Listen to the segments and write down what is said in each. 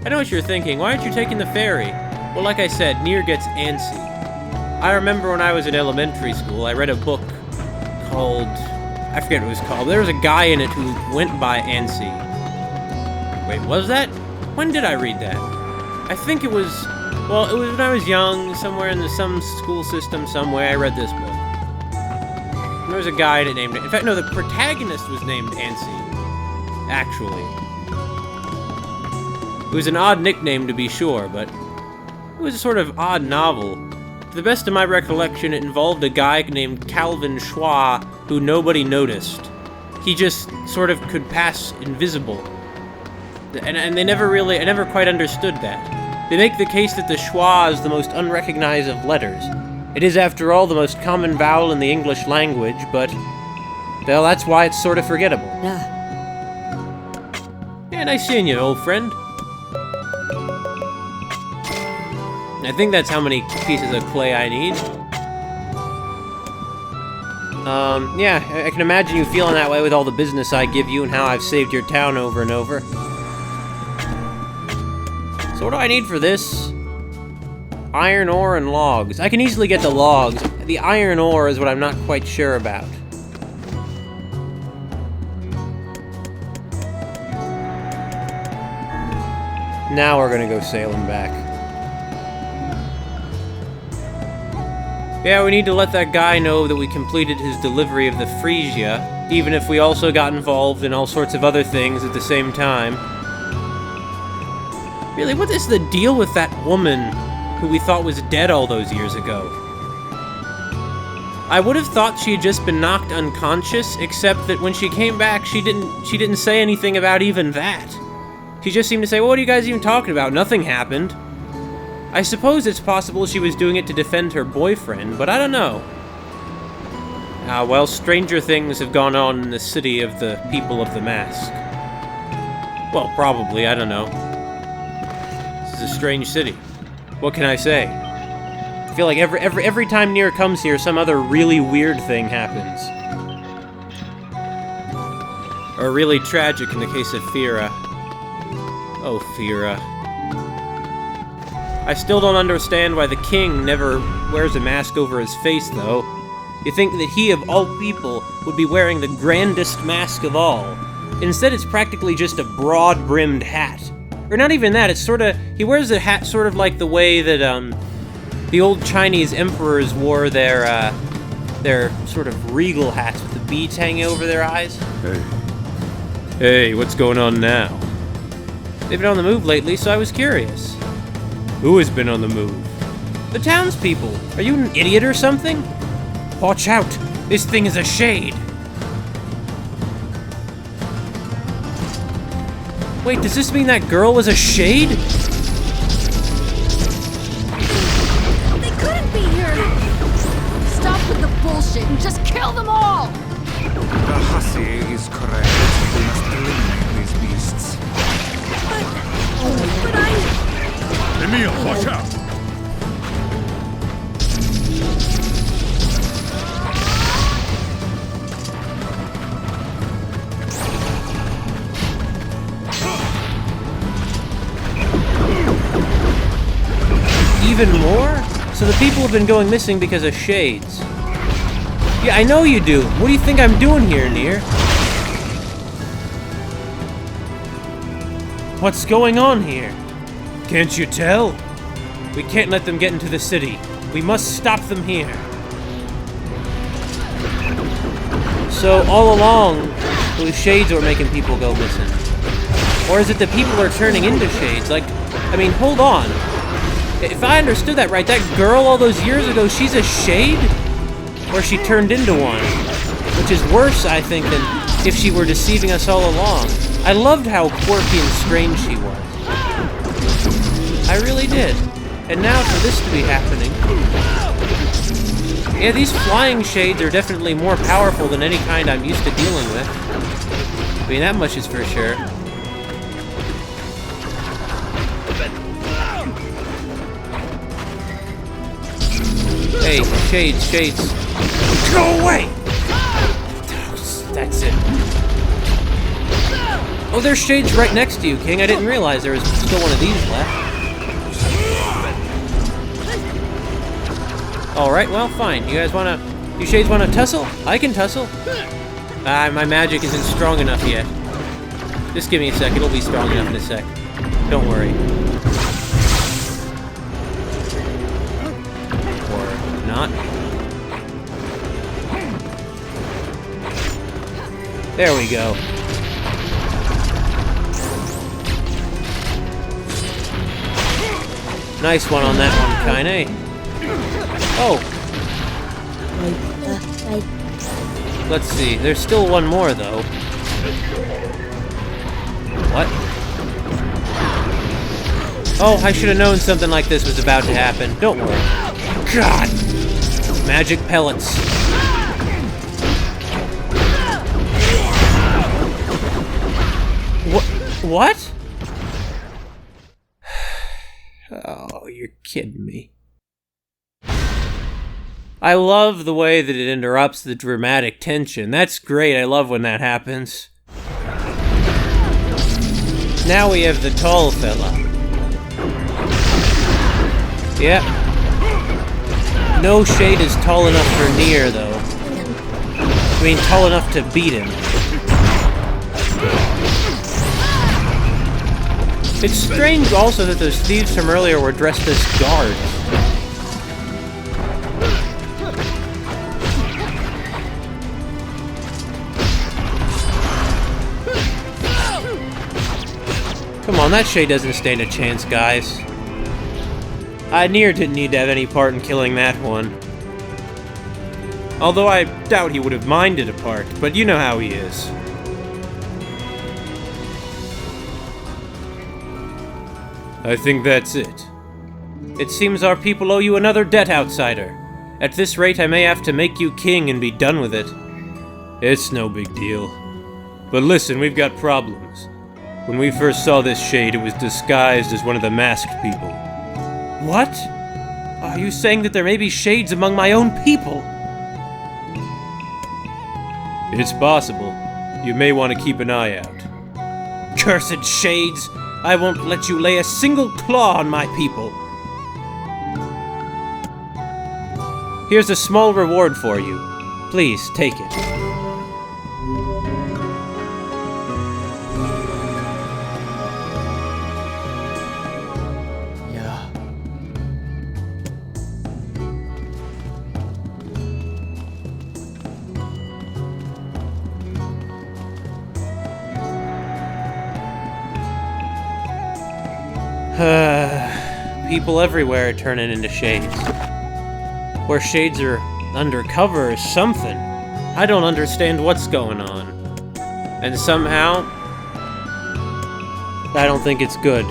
I know what you're thinking. Why aren't you taking the ferry? Well, like I said, Nier gets antsy. I remember when I was in elementary school, I read a book called... I forget what it was called. There was a guy in it who went by Ansi. Wait, was that? When did I read that? I think it was... Well, it was when I was young, somewhere in some school system somewhere, I read this book. And there was a guy that named it. In fact, no, the protagonist was named Ansi. Actually. It was an odd nickname to be sure, but it was a sort of odd novel. To the best of my recollection, it involved a guy named Calvin Schwa who nobody noticed. He just sort of could pass invisible. And I never quite understood that. They make the case that the schwa is the most unrecognized of letters. It is, after all, the most common vowel in the English language, but... well, that's why it's sort of forgettable. Yeah, nice seeing you, old friend. I think that's how many pieces of clay I need. Yeah, I can imagine you feeling that way with all the business I give you and how I've saved your town over and over. So what do I need for this? Iron ore and logs. I can easily get the logs. The iron ore is what I'm not quite sure about. Now we're gonna go sailing back. Yeah, we need to let that guy know that we completed his delivery of the Frisia, even if we also got involved in all sorts of other things at the same time. Really, what is the deal with that woman who we thought was dead all those years ago? I would have thought she had just been knocked unconscious, except that when she came back, she didn't say anything about even that. She just seemed to say, well, what are you guys even talking about? Nothing happened. I suppose it's possible she was doing it to defend her boyfriend, but I don't know. Well, stranger things have gone on in the city of the people of the mask. Well, probably, I don't know. This is a strange city. What can I say? I feel like every time Nier comes here, some other really weird thing happens. Or really tragic in the case of Fira. Oh, Fira. I still don't understand why the king never wears a mask over his face, though. You think that he, of all people, would be wearing the grandest mask of all. Instead, it's practically just a broad-brimmed hat. Or not even that, it's sorta... he wears the hat sort of like the way that, the old Chinese emperors wore their sort of regal hats with the beads hanging over their eyes. Hey, what's going on now? They've been on the move lately, so I was curious. Who has been on the move? The townspeople. Are you an idiot or something? Watch out! This thing is a shade! Wait, does this mean that girl was a shade? They couldn't be here! Stop with the bullshit and just kill them all! The hussy is correct. We must eliminate these beasts. But I... Emil, watch out! Even more? So the people have been going missing because of shades. Yeah, I know you do. What do you think I'm doing here, Nier? What's going on here? Can't you tell? We can't let them get into the city. We must stop them here. So all along, those shades were making people go missing. Or is it that people are turning into shades? Like, I mean, hold on. If I understood that right, that girl all those years ago, she's a shade? Or she turned into one? Which is worse, I think, than if she were deceiving us all along. I loved how quirky and strange she was. I really did. And now for this to be happening. Yeah, these flying shades are definitely more powerful than any kind I'm used to dealing with. I mean, that much is for sure. Hey, shades. Go away! That's it. Oh, there's shades right next to you, King. I didn't realize there was still one of these left. Alright, well, fine. You shades wanna tussle? I can tussle. Ah, my magic isn't strong enough yet. Just give me a sec, it'll be strong enough in a sec. Don't worry. Or not. There we go. Nice one on that one, Kaine. Oh! Let's see, there's still one more, though. What? Oh, I should have known something like this was about to happen. Don't worry. God! Magic pellets. What? Oh, you're kidding me. I love the way that it interrupts the dramatic tension. That's great, I love when that happens. Now we have the tall fella. Yep. No shade is tall enough for Nier, though. I mean, tall enough to beat him. It's strange also that those thieves from earlier were dressed as guards. Come on, that shade doesn't stand a chance, guys. Nier didn't need to have any part in killing that one. Although I doubt he would have minded a part, but you know how he is. I think that's it. It seems our people owe you another debt, outsider. At this rate, I may have to make you king and be done with it. It's no big deal. But listen, we've got problems. When we first saw this shade, it was disguised as one of the masked people. What? Are you saying that there may be shades among my own people? It's possible. You may want to keep an eye out. Cursed shades! I won't let you lay a single claw on my people. Here's a small reward for you. Please, take it. Yeah. People everywhere are turning into shades. Or shades are undercover or something. I don't understand what's going on. And somehow, I don't think it's good.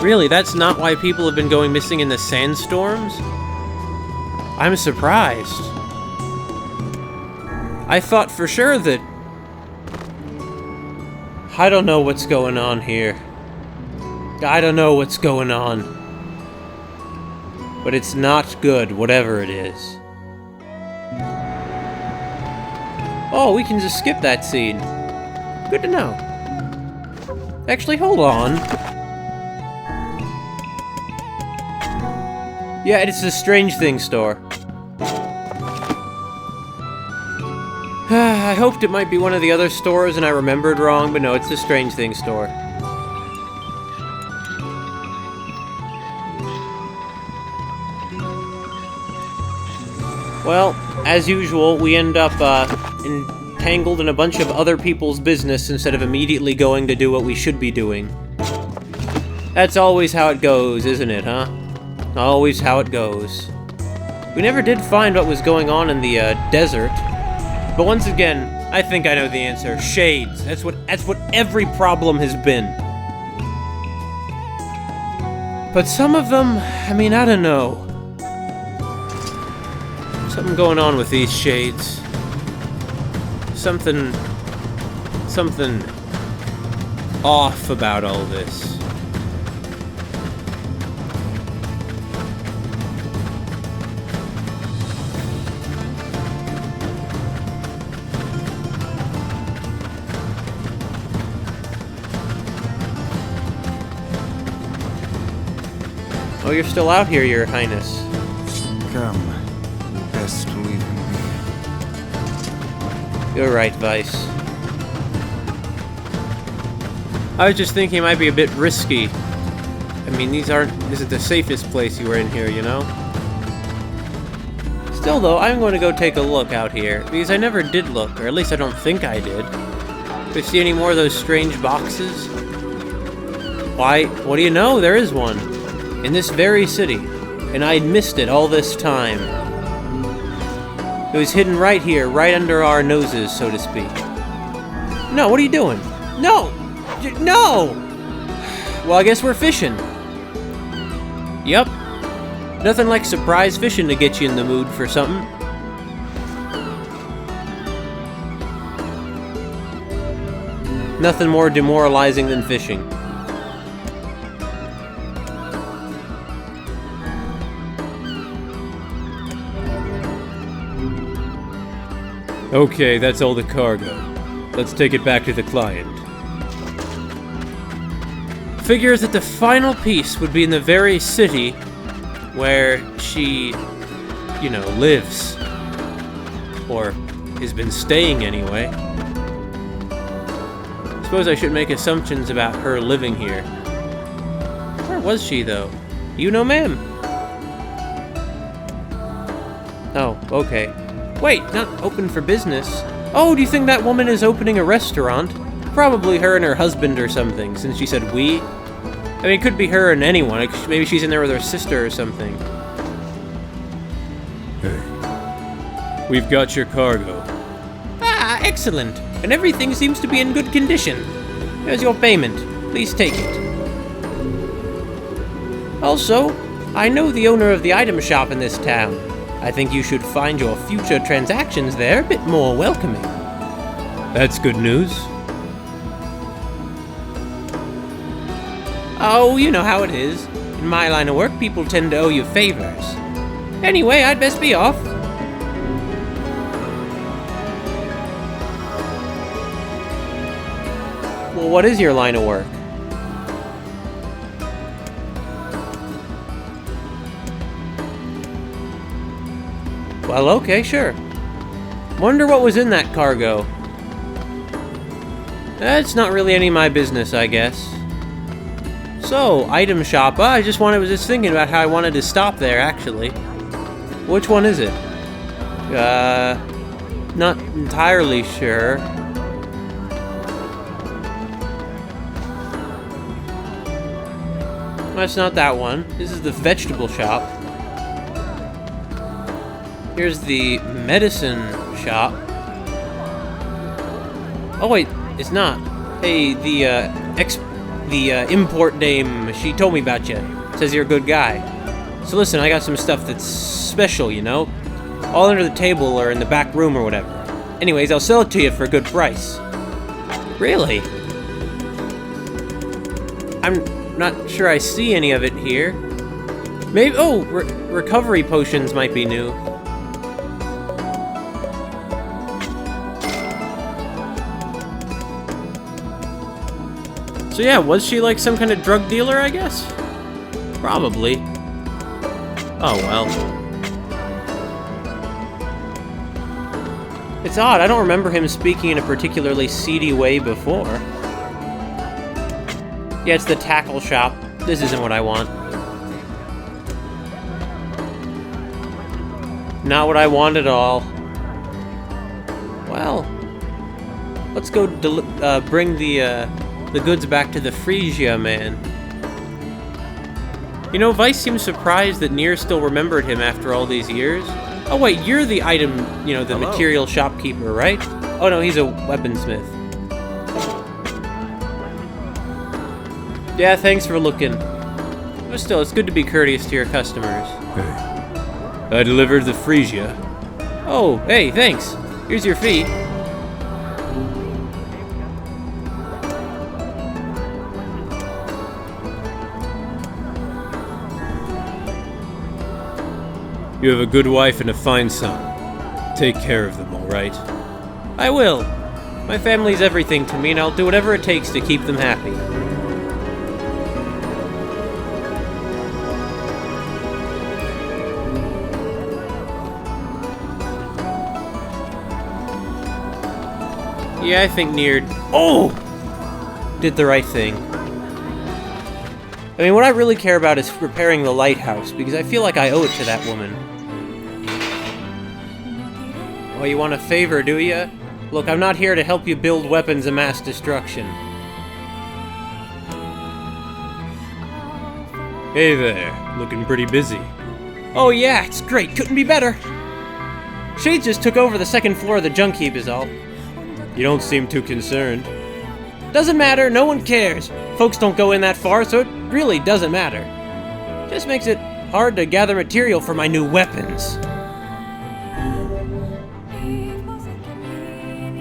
Really, that's not why people have been going missing in the sandstorms? I'm surprised. I thought for sure that... I don't know what's going on here. I don't know what's going on. But it's not good, whatever it is. Oh, we can just skip that scene. Good to know. Actually, hold on. Yeah, it's the Strange Things store. I hoped it might be one of the other stores and I remembered wrong, but no, it's the Strange Things store. Well, as usual, we end up entangled in a bunch of other people's business instead of immediately going to do what we should be doing. That's always how it goes, isn't it, huh? Always how it goes. We never did find what was going on in the desert. But once again, I think I know the answer. Shades. That's what every problem has been. But some of them, I mean, I don't know. Something going on with these shades. Something off about all this. Oh, you're still out here, Your Highness. Come. Best leave him be. You're right, Vice. I was just thinking it might be a bit risky. I mean, this isn't the safest place you were in here, you know? Still, though, I'm going to go take a look out here, because I never did look, or at least I don't think I did. Do you see any more of those strange boxes? Why, what do you know? There is one. In this very city. And I'd missed it all this time. It was hidden right here, right under our noses, so to speak. No, what are you doing? No! No! Well, I guess we're fishing. Yep. Nothing like surprise fishing to get you in the mood for something. Nothing more demoralizing than fishing. Okay, that's all the cargo. Let's take it back to the client. Figures that the final piece would be in the very city where she, you know, lives. Or has been staying anyway. Suppose I should make assumptions about her living here. Where was she, though? You know, ma'am. Oh, okay. Wait, not open for business. Oh, do you think that woman is opening a restaurant? Probably her and her husband or something, since she said we. I mean, it could be her and anyone. Maybe she's in there with her sister or something. Hey. We've got your cargo. Ah, excellent. And everything seems to be in good condition. Here's your payment. Please take it. Also, I know the owner of the item shop in this town. I think you should find your future transactions there a bit more welcoming. That's good news. Oh, you know how it is. In my line of work, people tend to owe you favors. Anyway, I'd best be off. Well, what is your line of work? Well, okay, sure. Wonder what was in that cargo. That's not really any of my business, I guess. So, item shop. I was just thinking about how I wanted to stop there, actually. Which one is it? Not entirely sure. That's not that one. This is the vegetable shop. Here's the medicine shop. Oh wait, it's not. Hey, the import dame, she told me about you. Says you're a good guy. So listen, I got some stuff that's special, you know? All under the table or in the back room or whatever. Anyways, I'll sell it to you for a good price. Really? I'm not sure I see any of it here. Maybe, oh, recovery potions might be new. So yeah, was she like some kind of drug dealer, I guess? Probably. Oh well. It's odd, I don't remember him speaking in a particularly seedy way before. Yeah, it's the tackle shop. This isn't what I want. Not what I want at all. Well, let's go bring the goods back to the Frisia man. You know, Vice seems surprised that Nier still remembered him after all these years. Oh wait, you're the item, you know, the Hello. material shopkeeper, right? Oh no, he's a weaponsmith. Yeah, thanks for looking. But still, it's good to be courteous to your customers. Hey. I delivered the Frisia. Oh, hey, thanks. Here's your fee. You have a good wife and a fine son. Take care of them, all right? I will. My family's everything to me, and I'll do whatever it takes to keep them happy. Yeah, I think Nier... Oh! Did the right thing. I mean, what I really care about is repairing the lighthouse, because I feel like I owe it to that woman. Oh, you want a favor, do ya? Look, I'm not here to help you build weapons of mass destruction. Hey there, looking pretty busy. Oh yeah, it's great, couldn't be better. Shades just took over the second floor of the junk heap is all. You don't seem too concerned. Doesn't matter, no one cares. Folks don't go in that far, so it really doesn't matter. Just makes it hard to gather material for my new weapons.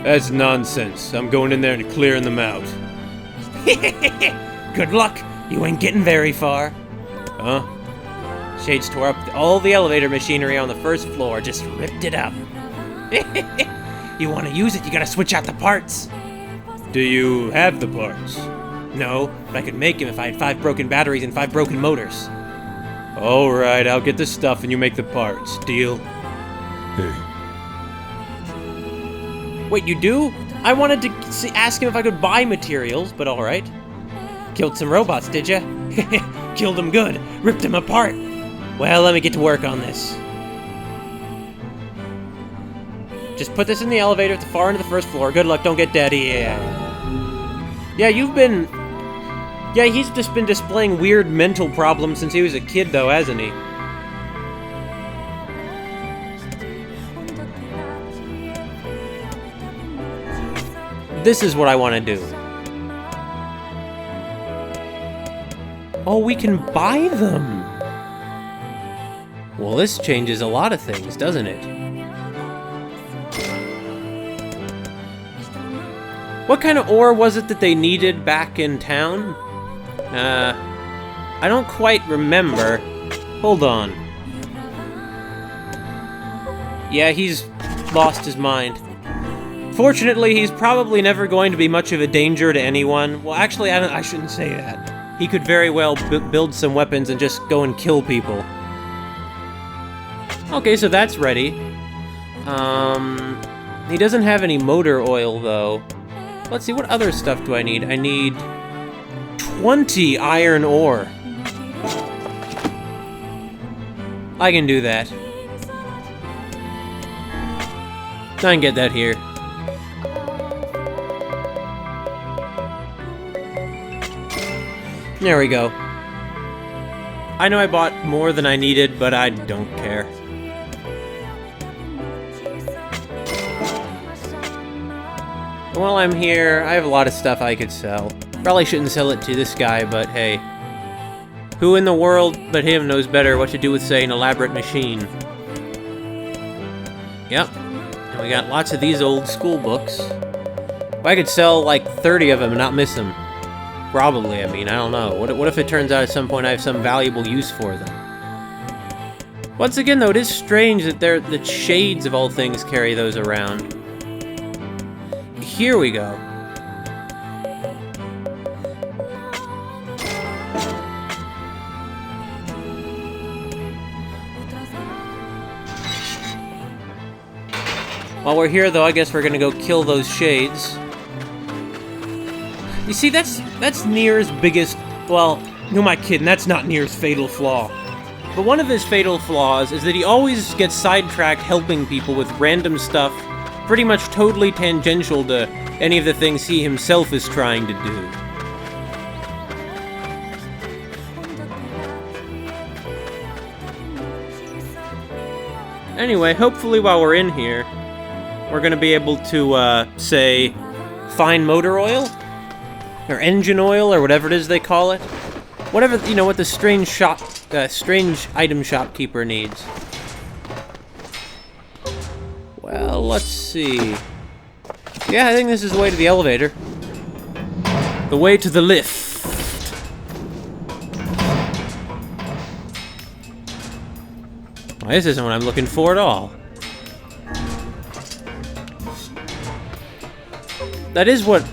That's nonsense. I'm going in there and clearing them out. Good luck, you ain't getting very far. Huh? Shades tore up all the elevator machinery on the first floor, just ripped it up. You want to use it, you gotta switch out the parts. Do you have the parts? No, but I could make them if I had 5 broken batteries and 5 broken motors. Alright, I'll get the stuff and you make the parts. Deal? Hey. Wait, you do? I wanted to ask him if I could buy materials, but alright. Killed some robots, did ya? Killed them good, ripped them apart. Well, let me get to work on this. Just put this in the elevator at the far end of the first floor. Good luck, don't get dead. Yeah, you've been... Yeah, he's just been displaying weird mental problems since he was a kid, though, hasn't he? This is what I want to do. Oh, we can buy them! Well, this changes a lot of things, doesn't it? What kind of ore was it that they needed back in town? I don't quite remember. Hold on. Yeah, he's lost his mind. Fortunately, he's probably never going to be much of a danger to anyone. Well, actually, I shouldn't say that. He could very well build some weapons and just go and kill people. Okay, so that's ready. He doesn't have any motor oil, though. Let's see, what other stuff do I need? I need 20 iron ore. I can do that. I can get that here. There we go. I know I bought more than I needed, but I don't care. While I'm here, I have a lot of stuff I could sell. Probably shouldn't sell it to this guy, but hey. Who in the world but him knows better what to do with, say, an elaborate machine? Yep. And we got lots of these old school books. If I could sell like 30 of them and not miss them. Probably, I mean, I don't know. What if it turns out at some point I have some valuable use for them? Once again, though, it is strange that the Shades of all things carry those around. Here we go. While we're here, though, I guess we're gonna go kill those Shades. You see, that's Nier's biggest... Well, who am I kidding? That's not Nier's fatal flaw. But one of his fatal flaws is that he always gets sidetracked helping people with random stuff pretty much totally tangential to any of the things he himself is trying to do. Anyway, hopefully while we're in here, we're gonna be able to, say, find motor oil? Or engine oil, or whatever it is they call it. Whatever, you know, what the strange item shopkeeper needs. Well, let's see. Yeah, I think this is the way to the elevator. The way to the lift. Well, this isn't what I'm looking for at all. That is what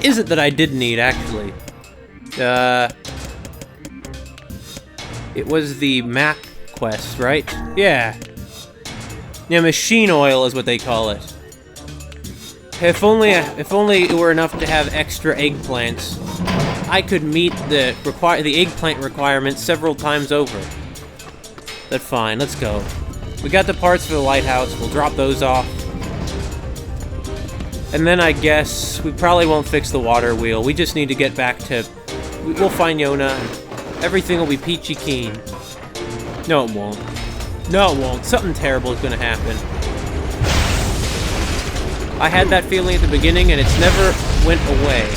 is it that I did need, actually? It was the map quest, right? Yeah. Yeah, machine oil is what they call it. If only it were enough to have extra eggplants, I could meet the eggplant requirement several times over. But fine, let's go. We got the parts for the lighthouse, we'll drop those off. And then I guess we probably won't fix the water wheel. We just need to get back to... We'll find Yona. Everything will be peachy keen. No, it won't. No, it won't. Something terrible is gonna happen. I had that feeling at the beginning, and it's never went away.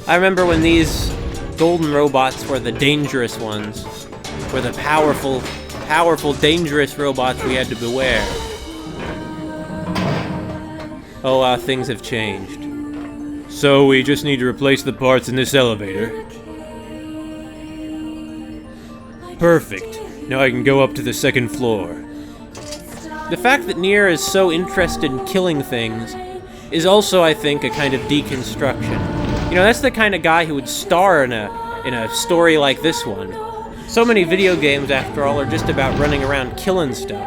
I remember when these golden robots were the dangerous ones. Were the powerful, dangerous robots we had to beware. Oh, things have changed. So we just need to replace the parts in this elevator. Perfect. Now I can go up to the second floor. The fact that Nier is so interested in killing things is also, I think, a kind of deconstruction. You know, that's the kind of guy who would star in a story like this one. So many video games, after all, are just about running around killing stuff.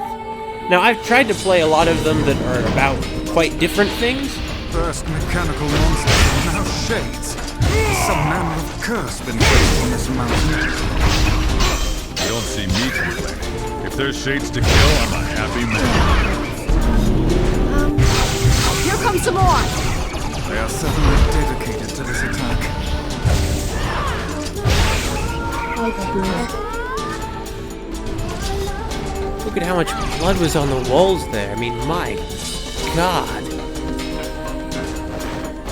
Now, I've tried to play a lot of them that are about quite different things. First mechanical monsters are now shades. Some manner of curse been placed on this mountain. You don't see me complaining. If there's shades to kill, I'm a happy man. Here comes some more. They are certainly dedicated to this attack. Look at how much blood was on the walls there. I mean, my God.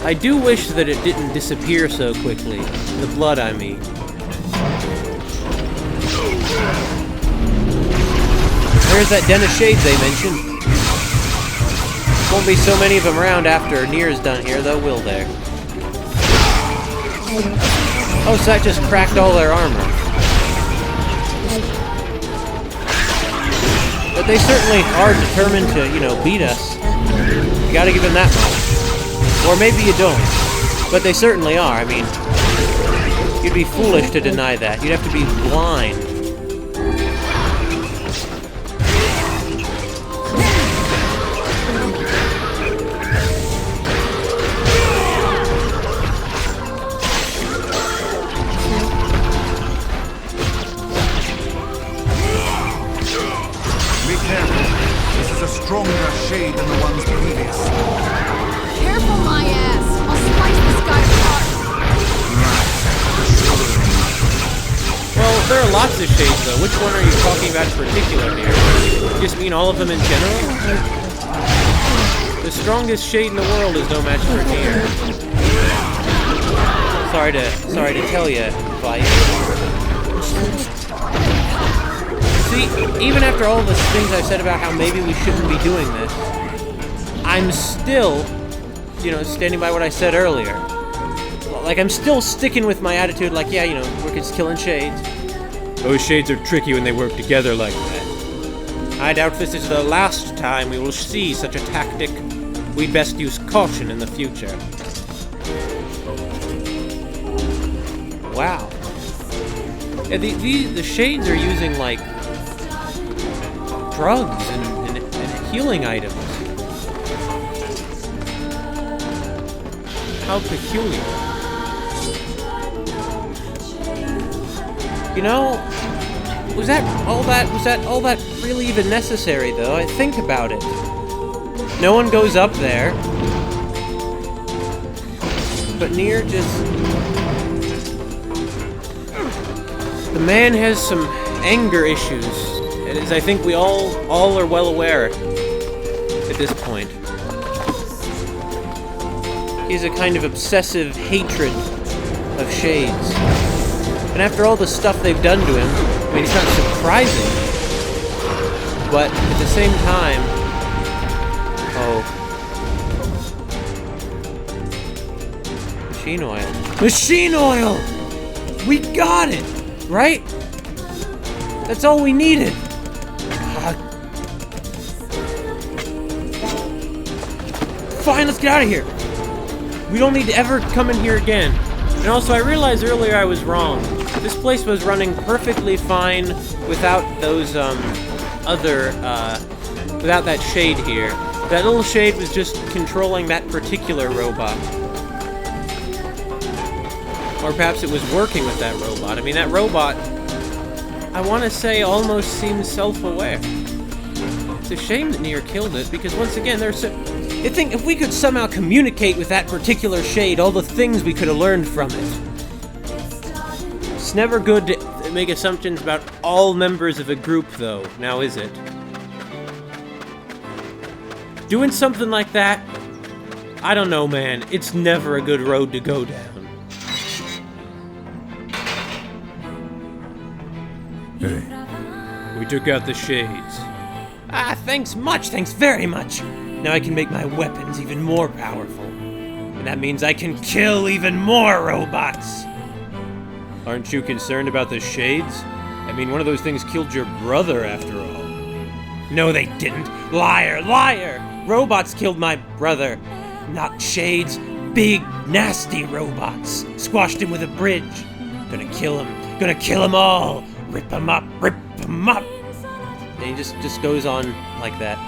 I do wish that it didn't disappear so quickly. The blood, I mean. There's that den of shades they mentioned. Won't be so many of them around after Nier's done here, though, will there? Oh, so that just cracked all their armor. But they certainly are determined to, you know, beat us. You gotta give them that much. Or maybe you don't. But they certainly are. I mean, you'd be foolish to deny that. You'd have to be blind. Be careful. This is a stronger shade than the ones previous. Careful, my ass. I'll slice this guy apart. Well, there are lots of shades, though. Which one are you talking about in particular here? You just mean all of them in general? The strongest shade in the world is no match for Nier. Sorry to tell you, Vice. See, even after all the things I've said about how maybe we shouldn't be doing this, I'm still, you know, standing by what I said earlier. Like, I'm still sticking with my attitude, like, yeah, you know, we're just killing shades. Those shades are tricky when they work together like that. I doubt this is the last time we will see such a tactic. We'd best use caution in the future. Wow. Yeah, the shades are using, like, drugs and healing items. How peculiar. You know, was that all that really even necessary, though? I think about it. No one goes up there. But Nier just... The man has some anger issues, as I think we all are well aware at this point. He has a kind of obsessive hatred of shades. And after all the stuff they've done to him, I mean, it's not surprising. But at the same time... Oh. Machine oil. Machine oil! We got it! Right? That's all we needed. God. Fine, let's get out of here. We don't need to ever come in here again. And also, I realized earlier I was wrong. This place was running perfectly fine without those, without that shade here. That little shade was just controlling that particular robot. Or perhaps it was working with that robot. I mean, that robot, I want to say, almost seems self-aware. It's a shame that Nier killed it, because once again, I think if we could somehow communicate with that particular shade, all the things we could have learned from it. It's never good to make assumptions about all members of a group, though, now is it? Doing something like that, I don't know, man. It's never a good road to go down. Hey, We took out the shades. Ah, thanks much, thanks very much. Now I can make my weapons even more powerful. And that means I can kill even more robots. Aren't you concerned about the shades? I mean, one of those things killed your brother, after all. No, they didn't. Liar, liar! Robots killed my brother. Not shades. Big, nasty robots. Squashed him with a bridge. Gonna kill him. Gonna kill them all. Rip them up. Rip them up. And he just goes on like that.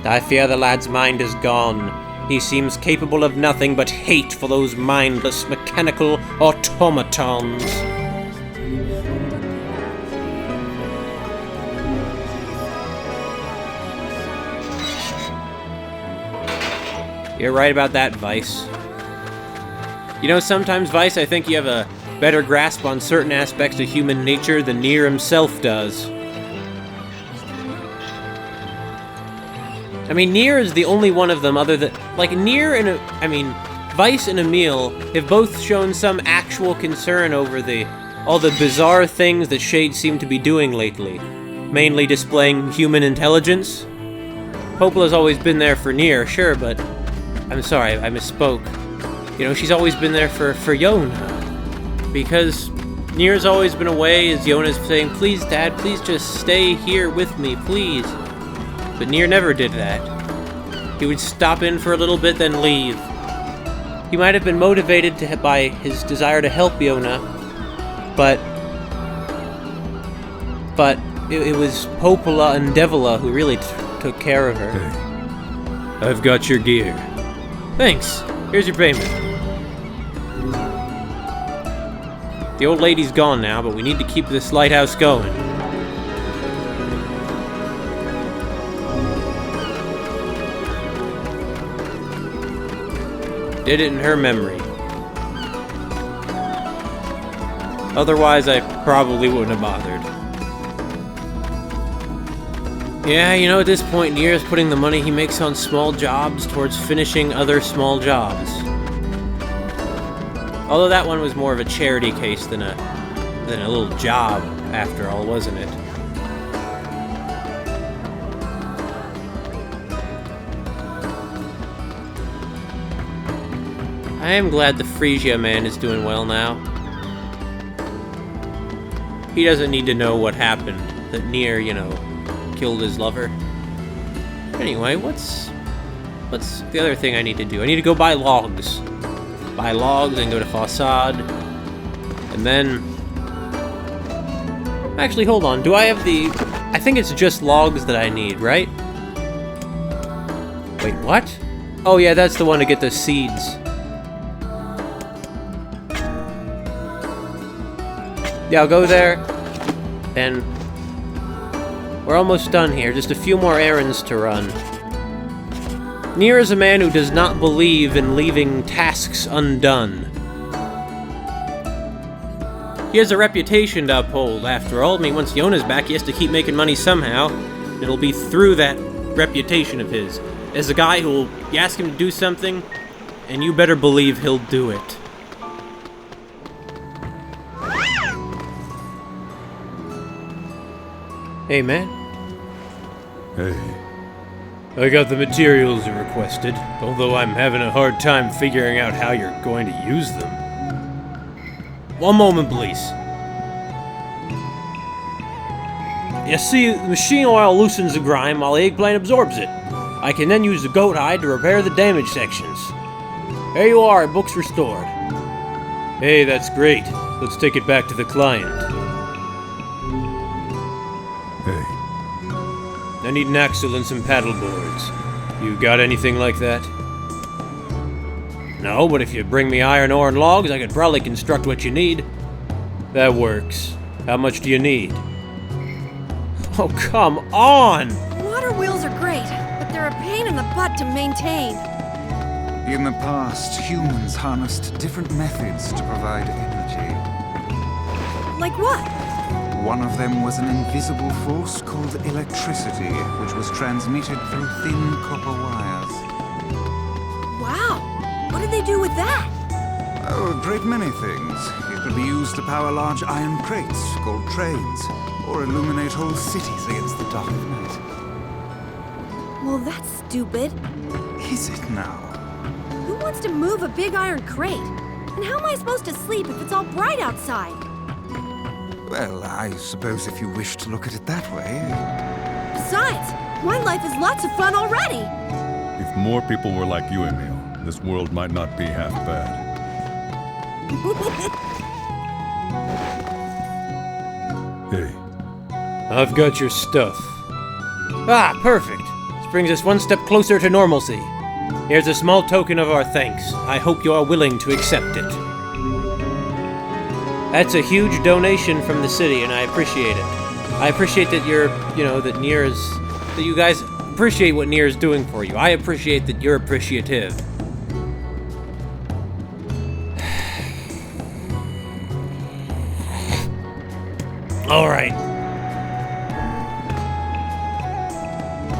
I fear the lad's mind is gone. He seems capable of nothing but hate for those mindless mechanical automatons. You're right about that, Vice. You know, sometimes, Vice, I think you have a better grasp on certain aspects of human nature than Nier himself does. I mean, Nier is the only one of them other than... Like, Nier and... Vice and Emil have both shown some actual concern over all the bizarre things that Shade seem to be doing lately. Mainly displaying human intelligence. Popla's always been there for Nier, sure, but... I'm sorry, I misspoke. You know, she's always been there for Yona. Because Nier's always been away, as Yona's saying, please, Dad, please just stay here with me, please. But Nier never did that. He would stop in for a little bit, then leave. He might have been motivated by his desire to help Yona, but it was Popola and Devila who really took care of her. hey. I've got your gear. Thanks. Here's your payment. The old lady's gone now, but we need to keep this lighthouse going. Did it in her memory. Otherwise, I probably wouldn't have bothered. Yeah, you know, at this point, Nier is putting the money he makes on small jobs towards finishing other small jobs. Although that one was more of a charity case than a little job, after all, wasn't it? I am glad the Frisia man is doing well now. He doesn't need to know what happened, that Nier, you know, killed his lover. Anyway, what's the other thing I need to do? I need to go buy logs. Buy logs and go to Facade. And then... Actually, hold on. Do I have the... I think it's just logs that I need, right? Wait, what? Oh yeah, that's the one to get the seeds. Yeah, I'll go there. And... we're almost done here. Just a few more errands to run. Nier is a man who does not believe in leaving tasks undone. He has a reputation to uphold, after all. I mean, once Yona's back, he has to keep making money somehow. It'll be through that reputation of his. As a guy who'll... you ask him to do something, and you better believe he'll do it. Hey, man. Hey. I got the materials you requested, although I'm having a hard time figuring out how you're going to use them. One moment, please. You see, the machine oil loosens the grime while the eggplant absorbs it. I can then use the goat hide to repair the damaged sections. There you are, book's restored. Hey, that's great. Let's take it back to the client. Hey. I need an axle and some paddle boards. You got anything like that? No, but if you bring me iron ore and logs, I could probably construct what you need. That works. How much do you need? Oh, come on! Water wheels are great, but they're a pain in the butt to maintain. In the past, humans harnessed different methods to provide energy. Like what? One of them was an invisible force called electricity, which was transmitted through thin copper wires. Wow! What did they do with that? Oh, a great many things. It could be used to power large iron crates, called trains, or illuminate whole cities against the dark of night. Well, that's stupid. Is it now? Who wants to move a big iron crate? And how am I supposed to sleep if it's all bright outside? Well, I suppose if you wish to look at it that way. Besides, my life is lots of fun already. If more people were like you, Emil, this world might not be half bad. Hey, I've got your stuff. Ah, perfect. This brings us one step closer to normalcy. Here's a small token of our thanks. I hope you are willing to accept it. That's a huge donation from the city, and I appreciate it. I appreciate that that Nier is... that you guys appreciate what Nier is doing for you. I appreciate that you're appreciative. Alright.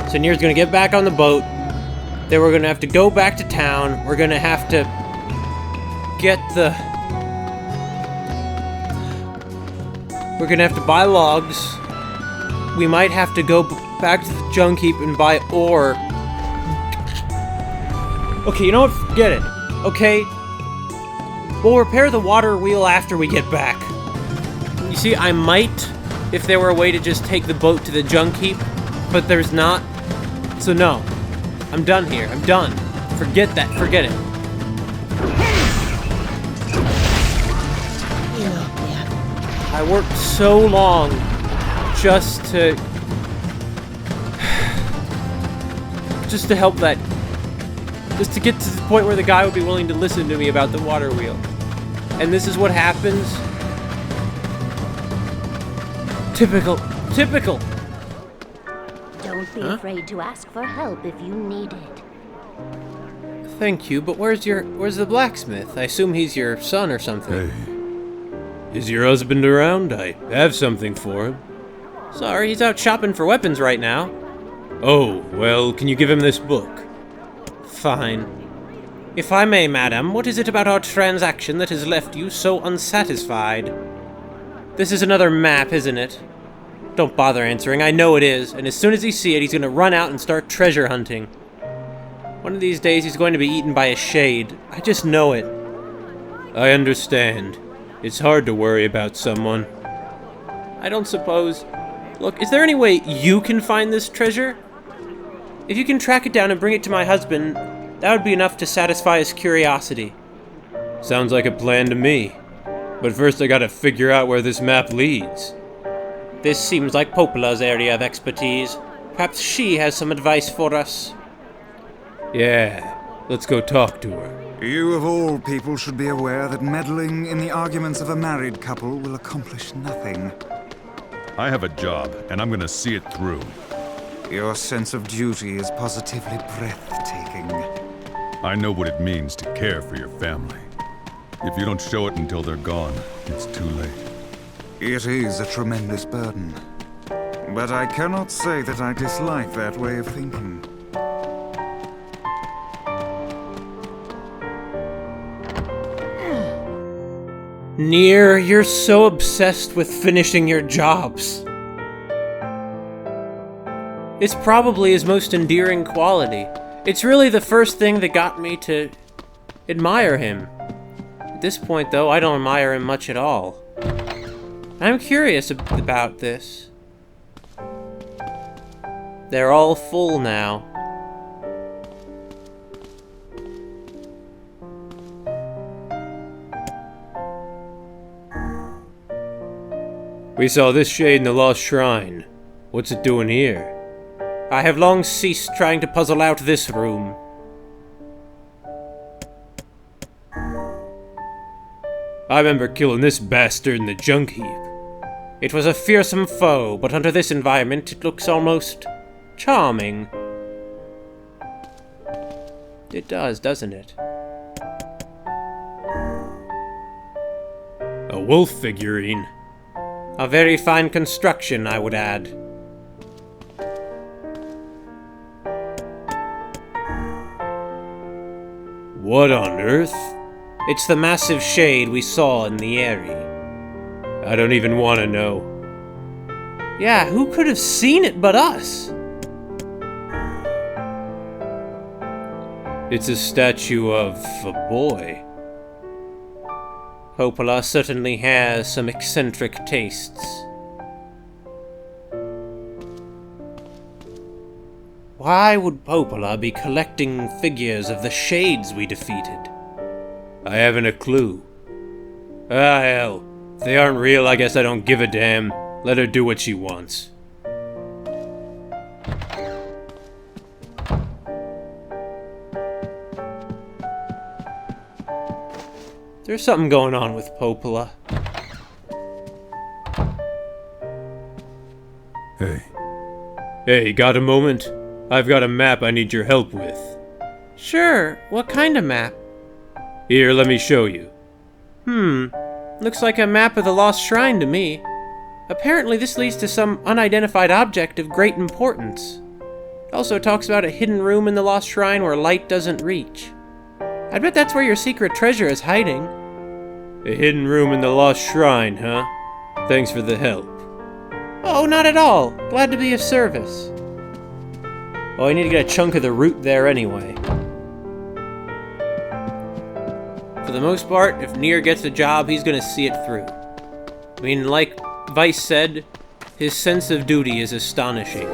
So Nier's gonna get back on the boat. Then we're gonna have to go back to town. We're gonna have to get the... We're gonna have to buy logs. We might have to go back to the junk heap and buy ore. Okay, you know what? Forget it. Okay? We'll repair the water wheel after we get back. You see, I might, if there were a way to just take the boat to the junk heap, but there's not. So no. I'm done here. I'm done. Forget that. Forget it. I worked so long just to help that, just to get to the point where the guy would be willing to listen to me about the water wheel. And this is what happens. Typical. Typical. Don't be afraid to ask for help if you need it. Thank you, but where's the blacksmith? I assume he's your son or something. hey. Is your husband around? I have something for him. Sorry, he's out shopping for weapons right now. Oh, well, can you give him this book? Fine. If I may, madam, what is it about our transaction that has left you so unsatisfied? This is another map, isn't it? Don't bother answering, I know it is, and as soon as he sees it, he's gonna run out and start treasure hunting. One of these days, he's going to be eaten by a shade. I just know it. I understand. It's hard to worry about someone. I don't suppose... Look, is there any way you can find this treasure? If you can track it down and bring it to my husband, that would be enough to satisfy his curiosity. Sounds like a plan to me. But first I gotta figure out where this map leads. This seems like Popola's area of expertise. Perhaps she has some advice for us. Yeah, let's go talk to her. You of all people should be aware that meddling in the arguments of a married couple will accomplish nothing. I have a job, and I'm gonna see it through. Your sense of duty is positively breathtaking. I know what it means to care for your family. If you don't show it until they're gone, it's too late. It is a tremendous burden. But I cannot say that I dislike that way of thinking. Nier, you're so obsessed with finishing your jobs. It's probably his most endearing quality. It's really the first thing that got me to admire him. At this point, though, I don't admire him much at all. I'm curious about this. They're all full now. We saw this shade in the Lost Shrine. What's it doing here? I have long ceased trying to puzzle out this room. I remember killing this bastard in the junk heap. It was a fearsome foe, but under this environment it looks almost charming. It does, doesn't it? A wolf figurine. A very fine construction, I would add. What on earth? It's the massive shade we saw in the area. I don't even want to know. Yeah, who could have seen it but us? It's a statue of a boy. Popola certainly has some eccentric tastes. Why would Popola be collecting figures of the shades we defeated? I haven't a clue. Ah, hell. If they aren't real, I guess I don't give a damn. Let her do what she wants. There's something going on with Popola. Hey, Hey, got a moment? I've got a map I need your help with. Sure, what kind of map? Here, let me show you. Looks like a map of the Lost Shrine to me. Apparently this leads to some unidentified object of great importance. It also talks about a hidden room in the Lost Shrine where light doesn't reach. I bet that's where your secret treasure is hiding. A hidden room in the Lost Shrine, huh? Thanks for the help. Oh, not at all. Glad to be of service. Oh, I need to get a chunk of the route there anyway. For the most part, if Nier gets a job, he's gonna see it through. I mean, like Vice said, his sense of duty is astonishing.